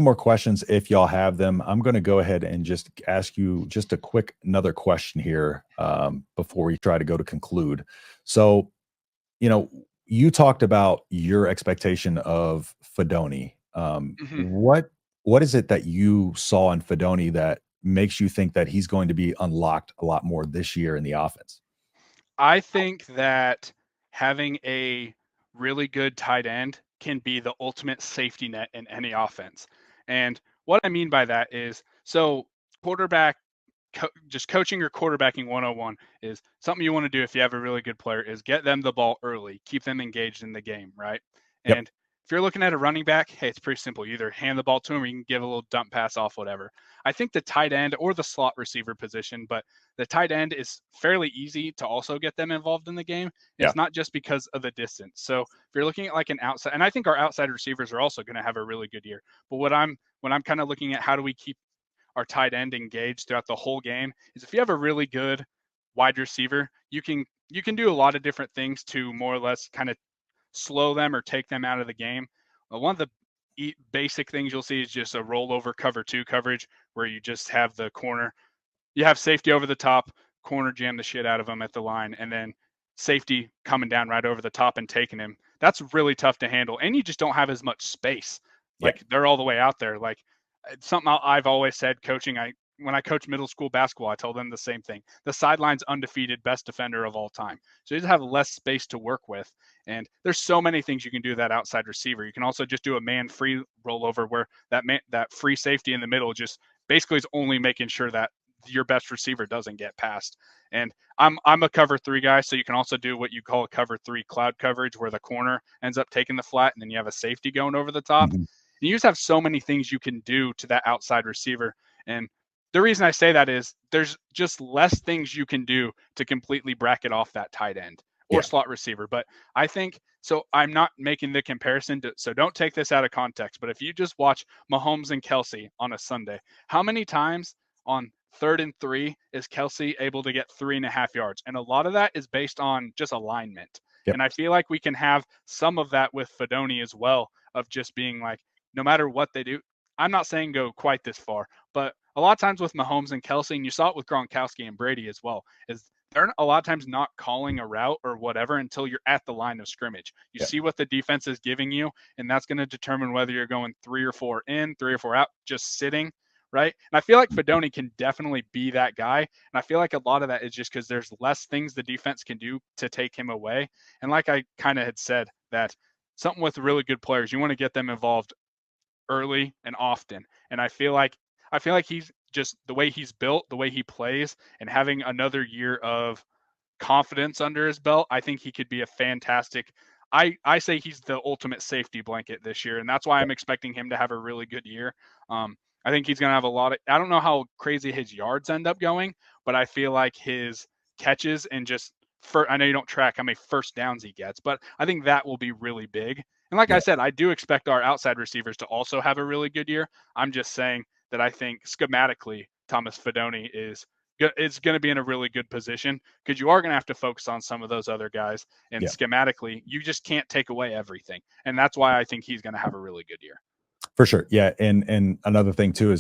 more questions if y'all have them. I'm going to go ahead and just ask you just a quick another question here before we try to go to conclude. So, you know, you talked about your expectation of Fidone. Mhm. What is it that you saw in Fidone that makes you think that he's going to be unlocked a lot more this year in the offense? I think that having a really good tight end can be the ultimate safety net in any offense. And what I mean by that is so quarterback just coaching or quarterbacking 101 is something you want to do if you have a really good player is get them the ball early, keep them engaged in the game, right? Yep. And if you're looking at a running back, hey, it's pretty simple. You either hand the ball to him or you can give a little dump pass off, whatever. I think the tight end or the slot receiver position, but the tight end is fairly easy to also get them involved in the game. And Yeah. it's not just because of the distance. So if you're looking at like an outside, and I think our outside receivers are also going to have a really good year. But when I'm kind of looking at how do we keep our tight end engaged throughout the whole game is if you have a really good wide receiver, you can do a lot of different things to more or less kind of slow them or take them out of the game. One of the basic things you'll see is just a rollover cover two coverage where you just have the corner, you have safety over the top, corner jam the shit out of him at the line, and then safety coming down right over the top and taking him. That's really tough to handle, and you just don't have as much space. Yeah. Like they're all the way out there. Like it's something I've always said coaching. When I coach middle school basketball, I told them the same thing. The sideline's undefeated, best defender of all time. So you just have less space to work with. And there's so many things you can do that outside receiver. You can also just do a man free rollover where that free safety in the middle just basically is only making sure that your best receiver doesn't get past. And I'm a cover three guy, so you can also do what you call a cover three cloud coverage, where the corner ends up taking the flat, and then you have a safety going over the top. Mhm. And you just have so many things you can do to that outside receiver. And the reason I say that is there's just less things you can do to completely bracket off that tight end or Yeah. slot receiver. But I think so. I'm not making the comparison, so don't take this out of context. But if you just watch Mahomes and Kelsey on a Sunday, how many times on 3rd and 3 is Kelsey able to get 3.5 yards? And a lot of that is based on just alignment. Yep. And I feel like we can have some of that with Fidone as well, of just being like, no matter what they do, I'm not saying go quite this far, but a lot of times with Mahomes and Kelsey, and you saw it with Gronkowski and Brady as well, is they're a lot of times not calling a route or whatever until you're at the line of scrimmage. You Yeah. see what the defense is giving you, and that's going to determine whether you're going 3 or 4 in, 3 or 4 out, just sitting, right? And I feel like Fidone can definitely be that guy. And I feel like a lot of that is just because there's less things the defense can do to take him away. And like I kind of had said, that something with really good players, you want to get them involved early and often. And I feel like he's just the way he's built, the way he plays, and having another year of confidence under his belt, I think he could be a fantastic. I say he's the ultimate safety blanket this year, and that's why Yeah. I'm expecting him to have a really good year. I think he's going to have a lot of. I don't know how crazy his yards end up going, but I feel like his catches and just I know you don't track how many first downs he gets, but I think that will be really big. And like I Yeah. said, I do expect our outside receivers to also have a really good year. I'm just saying that I think schematically, Thomas Fidone is going to be in a really good position because you are going to have to focus on some of those other guys. And Yeah. schematically, you just can't take away everything. And that's why I think he's going to have a really good year. For sure. Yeah. And another thing too is